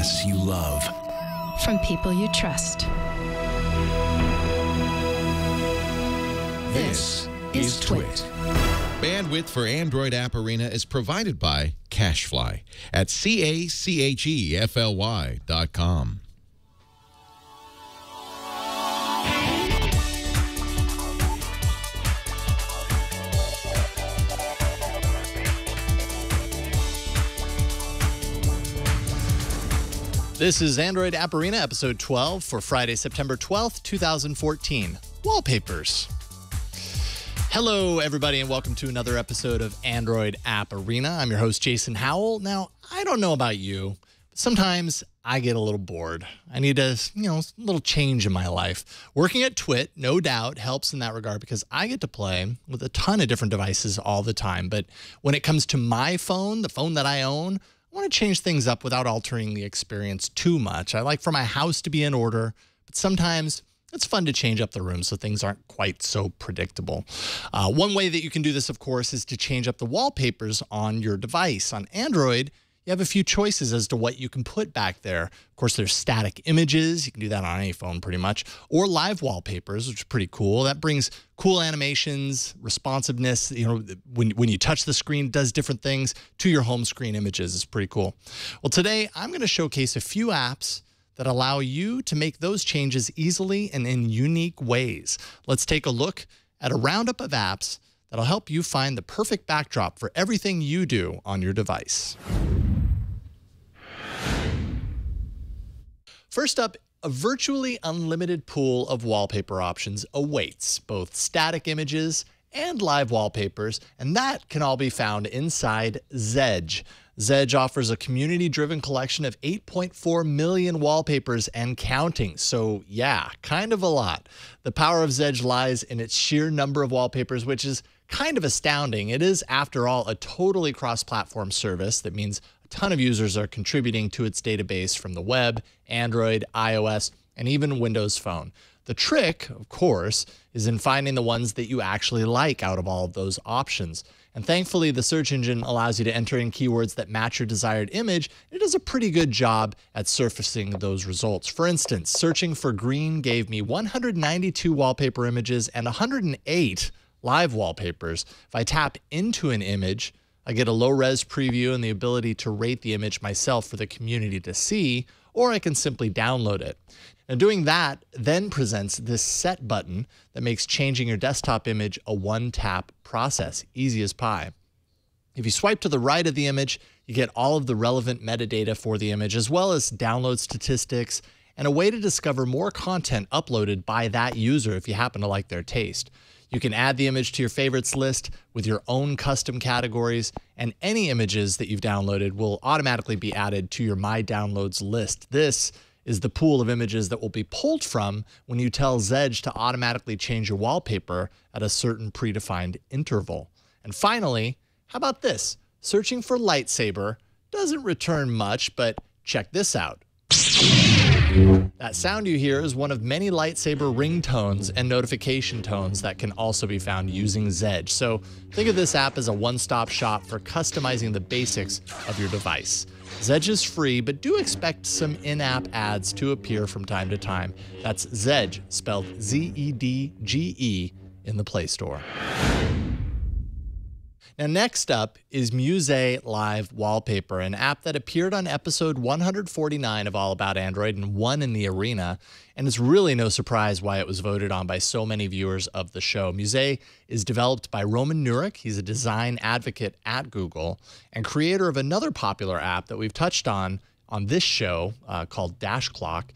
podcasts you love. From people you trust. This is Twit. Bandwidth for Android App Arena is provided by CacheFly at CACHEFLY.com. This is Android App Arena, episode 12 for Friday, September 12th, 2014. Wallpapers. Hello, everybody, and welcome to another episode of Android App Arena. I'm your host, Jason Howell. Now, I don't know about you, but sometimes I get a little bored. I need a little change in my life. Working at Twit, no doubt, helps in that regard because I get to play with a ton of different devices all the time. But when it comes to my phone, the phone that I own, I want to change things up without altering the experience too much. I like for my house to be in order, but sometimes it's fun to change up the room so things aren't quite so predictable. One way that you can do this, of course, is to change up the wallpapers on your device. On Android, you have a few choices as to what you can put back there. Of course, there's static images. You can do that on any phone pretty much. Or live wallpapers, which is pretty cool. That brings cool animations, responsiveness. When you touch the screen, it does different things to your home screen images. It's pretty cool. Well, today I'm going to showcase a few apps that allow you to make those changes easily and in unique ways. Let's take a look at a roundup of apps that'll help you find the perfect backdrop for everything you do on your device. First up, a virtually unlimited pool of wallpaper options awaits, both static images and live wallpapers, and that can all be found inside Zedge. Zedge offers a community-driven collection of 8.4 million wallpapers and counting. So yeah, kind of a lot. The power of Zedge lies in its sheer number of wallpapers, which is kind of astounding. It is, after all, a totally cross-platform service. That means a ton of users are contributing to its database from the web, Android, iOS, and even Windows Phone. The trick, of course, is in finding the ones that you actually like out of all of those options. And thankfully, the search engine allows you to enter in keywords that match your desired image. It does a pretty good job at surfacing those results. For instance, searching for green gave me 192 wallpaper images and 108 live wallpapers. If I tap into an image, I get a low-res preview and the ability to rate the image myself for the community to see, or I can simply download it. Now, doing that then presents this set button that makes changing your desktop image a one-tap process, easy as pie. If you swipe to the right of the image, you get all of the relevant metadata for the image, as well as download statistics and a way to discover more content uploaded by that user if you happen to like their taste. You can add the image to your favorites list with your own custom categories, and any images that you've downloaded will automatically be added to your My Downloads list. This is the pool of images that will be pulled from when you tell Zedge to automatically change your wallpaper at a certain predefined interval. And finally, how about this? Searching for lightsaber doesn't return much, but check this out. That sound you hear is one of many lightsaber ringtones and notification tones that can also be found using Zedge. So think of this app as a one-stop shop for customizing the basics of your device. Zedge is free, but do expect some in-app ads to appear from time to time. That's Zedge, spelled Z-E-D-G-E, in the Play Store. Now, next up is Muzei Live Wallpaper, an app that appeared on episode 149 of All About Android and won in the arena. And it's really no surprise why it was voted on by so many viewers of the show. Muzei is developed by Roman Nurek. He's a design advocate at Google and creator of another popular app that we've touched on this show called Dash Clock.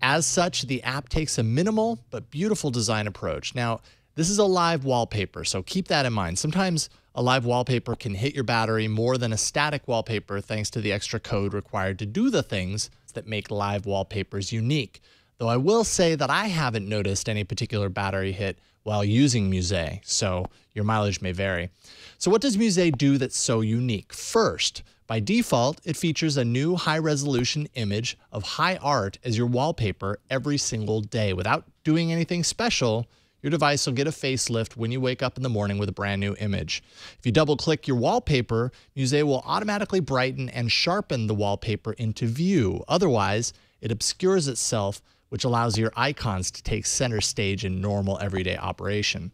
As such, the app takes a minimal but beautiful design approach. Now, this is a live wallpaper, so keep that in mind. Sometimes a live wallpaper can hit your battery more than a static wallpaper thanks to the extra code required to do the things that make live wallpapers unique. Though I will say that I haven't noticed any particular battery hit while using Muzei, so your mileage may vary. So what does Muzei do that's so unique? First, by default, it features a new high-resolution image of high art as your wallpaper every single day. Without doing anything special, your device will get a facelift when you wake up in the morning with a brand new image. If you double-click your wallpaper, Muzei will automatically brighten and sharpen the wallpaper into view. Otherwise, it obscures itself, which allows your icons to take center stage in normal everyday operation.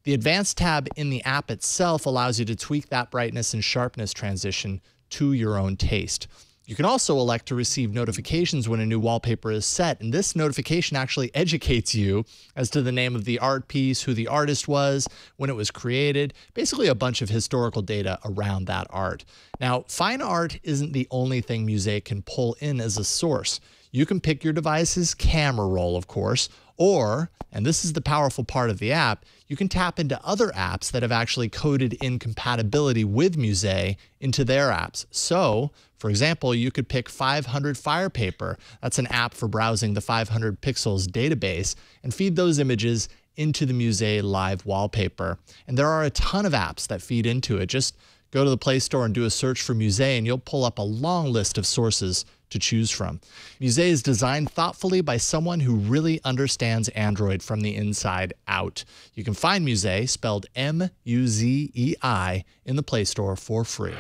The Advanced tab in the app itself allows you to tweak that brightness and sharpness transition to your own taste. You can also elect to receive notifications when a new wallpaper is set, and this notification actually educates you as to the name of the art piece, who the artist was, when it was created, basically a bunch of historical data around that art. Now, fine art isn't the only thing Muzei can pull in as a source. You can pick your device's camera roll, of course, or, and this is the powerful part of the app, you can tap into other apps that have actually coded in compatibility with Muzei into their apps. So, for example, you could pick 500 Firepaper. That's an app for browsing the 500 pixels database and feed those images into the Muzei live wallpaper. And there are a ton of apps that feed into it. Just go to the Play Store and do a search for Muzei and you'll pull up a long list of sources to choose from. Muzei is designed thoughtfully by someone who really understands Android from the inside out. You can find Muzei, spelled M-U-Z-E-I, in the Play Store for free.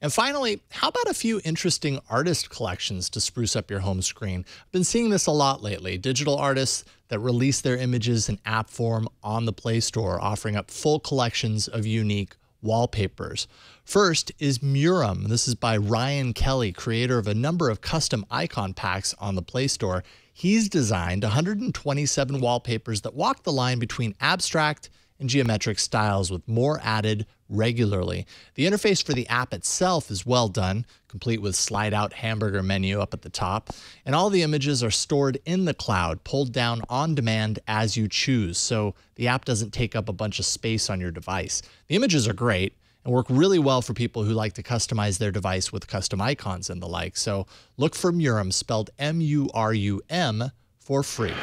And finally, how about a few interesting artist collections to spruce up your home screen? I've been seeing this a lot lately. Digital artists that release their images in app form on the Play Store, offering up full collections of unique wallpapers. First is Murum. This is by Ryan Kelly, creator of a number of custom icon packs on the Play Store. He's designed 127 wallpapers that walk the line between abstract and geometric styles, with more added regularly. The interface for the app itself is well done, complete with slide-out hamburger menu up at the top, and all the images are stored in the cloud, pulled down on demand as you choose, so the app doesn't take up a bunch of space on your device. The images are great and work really well for people who like to customize their device with custom icons and the like, so look for Murum, spelled M-U-R-U-M, for free.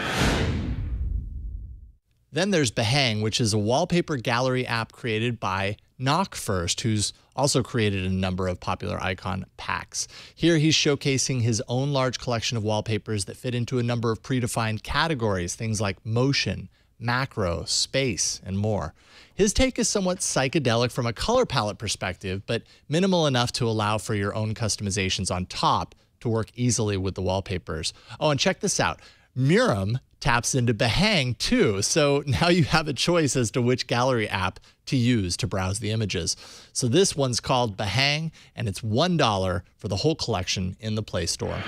Then there's Behang, which is a wallpaper gallery app created by Knockfirst, who's also created a number of popular icon packs. Here he's showcasing his own large collection of wallpapers that fit into a number of predefined categories, things like motion, macro, space, and more. His take is somewhat psychedelic from a color palette perspective, but minimal enough to allow for your own customizations on top to work easily with the wallpapers. Oh, and check this out. Murum taps into Behang too, so now you have a choice as to which gallery app to use to browse the images. So this one's called Behang, and it's $1 for the whole collection in the Play Store.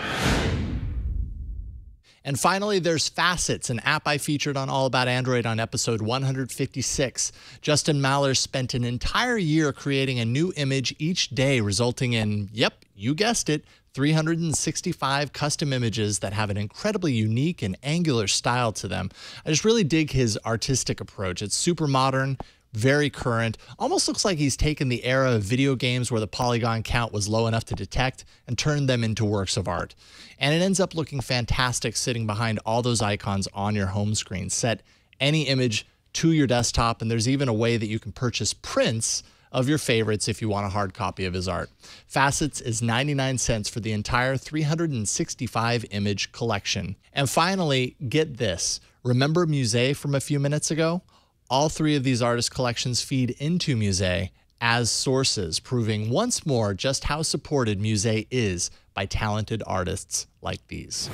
And finally, there's Facets, an app I featured on All About Android on episode 156. Justin Maller spent an entire year creating a new image each day, resulting in, yep, you guessed it, 365 custom images that have an incredibly unique and angular style to them. I just really dig his artistic approach. It's super modern, very current, almost looks like he's taken the era of video games where the polygon count was low enough to detect and turned them into works of art. And it ends up looking fantastic sitting behind all those icons on your home screen. Set any image to your desktop, and there's even a way that you can purchase prints of your favorites if you want a hard copy of his art. Facets is 99 cents for the entire 365 image collection. And finally, get this. Remember Muzei from a few minutes ago? All three of these artist collections feed into Muzei as sources, proving once more just how supported Muzei is by talented artists like these.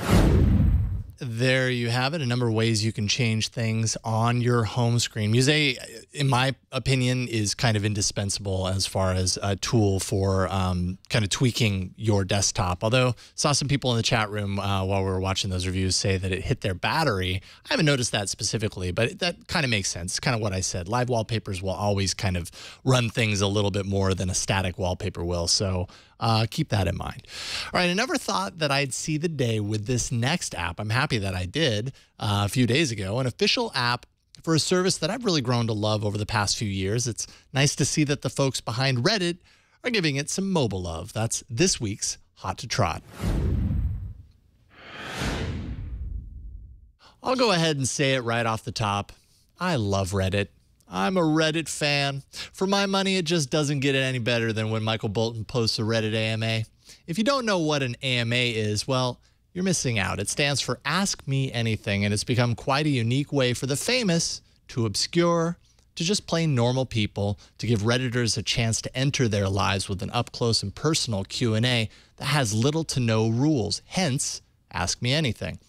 There you have it, a number of ways you can change things on your home screen. Muzei, in my opinion, is kind of indispensable as far as a tool for kind of tweaking your desktop. Although saw some people in the chat room while we were watching those reviews say that it hit their battery. I haven't noticed that specifically, but that kind of makes sense. It's kind of what I said. Live wallpapers will always kind of run things a little bit more than a static wallpaper will. So keep that in mind. All right, I never thought that I'd see the day with this next app. I'm happy that I did a few days ago, an official app for a service that I've really grown to love over the past few years. It's nice to see that the folks behind Reddit are giving it some mobile love. That's this week's Hot to Trot. I'll go ahead and say it right off the top. I love Reddit. I'm a Reddit fan. For my money, it just doesn't get any better than when Michael Bolton posts a Reddit AMA. If you don't know what an AMA is, well, you're missing out. It stands for Ask Me Anything, and it's become quite a unique way for the famous to obscure, to just plain normal people, to give Redditors a chance to enter their lives with an up-close and personal Q&A that has little to no rules, hence Ask Me Anything.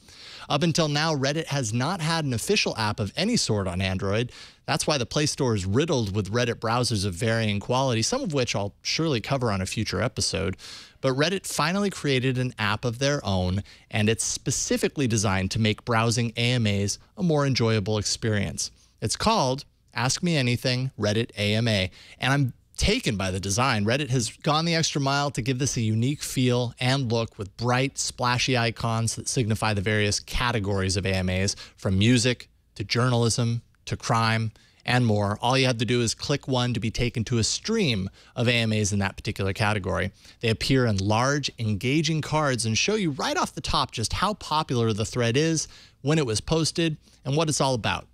Up until now, Reddit has not had an official app of any sort on Android. That's why the Play Store is riddled with Reddit browsers of varying quality, some of which I'll surely cover on a future episode. But Reddit finally created an app of their own, and it's specifically designed to make browsing AMAs a more enjoyable experience. It's called Ask Me Anything Reddit AMA, and I'm taken by the design. Reddit has gone the extra mile to give this a unique feel and look with bright, splashy icons that signify the various categories of AMAs, from music to journalism to crime and more. All you have to do is click one to be taken to a stream of AMAs in that particular category. They appear in large, engaging cards and show you right off the top just how popular the thread is, when it was posted, and what it's all about.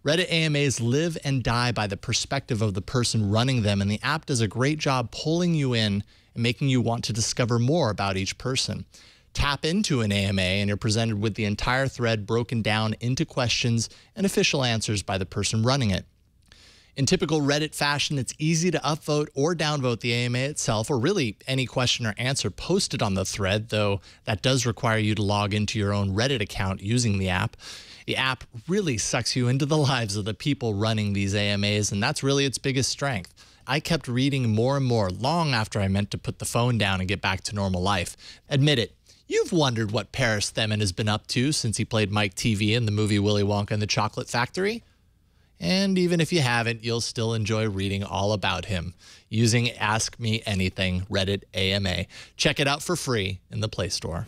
Reddit AMAs live and die by the perspective of the person running them, and the app does a great job pulling you in and making you want to discover more about each person. Tap into an AMA and you're presented with the entire thread broken down into questions and official answers by the person running it. In typical Reddit fashion, it's easy to upvote or downvote the AMA itself, or really any question or answer posted on the thread, though that does require you to log into your own Reddit account using the app. The app really sucks you into the lives of the people running these AMAs, and that's really its biggest strength. I kept reading more and more long after I meant to put the phone down and get back to normal life. Admit it, you've wondered what Paris Themin has been up to since he played Mike TV in the movie Willy Wonka and the Chocolate Factory. And even if you haven't, you'll still enjoy reading all about him using Ask Me Anything Reddit AMA. Check it out for free in the Play Store.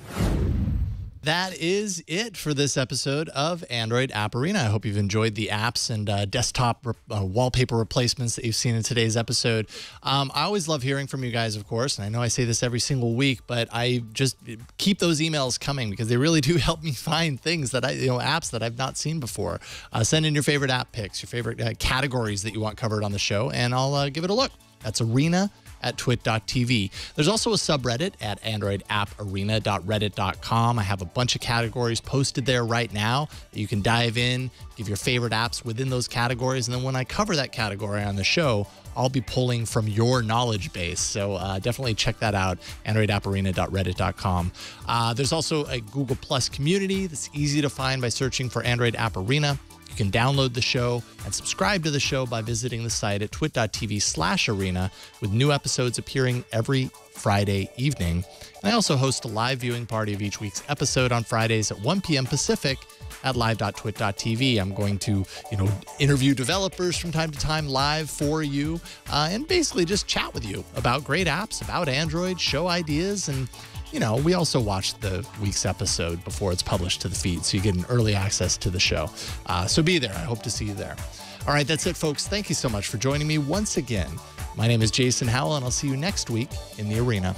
That is it for this episode of Android App Arena. I hope you've enjoyed the apps and desktop wallpaper replacements that you've seen in today's episode. I always love hearing from you guys, of course, and I know I say this every single week, but I just keep those emails coming because they really do help me find things that apps that I've not seen before. Send in your favorite app picks, your favorite categories that you want covered on the show, and I'll give it a look. That's arena@twit.tv. There's also a subreddit at androidapparena.reddit.com. I have a bunch of categories posted there right now that you can dive in, give your favorite apps within those categories, and then when I cover that category on the show, I'll be pulling from your knowledge base. So definitely check that out, androidapparena.reddit.com. There's also a Google Plus community that's easy to find by searching for Android App Arena. You can download the show and subscribe to the show by visiting the site at twit.tv/arena, with new episodes appearing every Friday evening. And I also host a live viewing party of each week's episode on Fridays at 1 p.m. Pacific at live.twit.tv. I'm going to, interview developers from time to time live for you and basically just chat with you about great apps, about Android, show ideas, and we also watch the week's episode before it's published to the feed, so you get an early access to the show. So be there. I hope to see you there. All right, that's it, folks. Thank you so much for joining me once again. My name is Jason Howell, and I'll see you next week in the arena.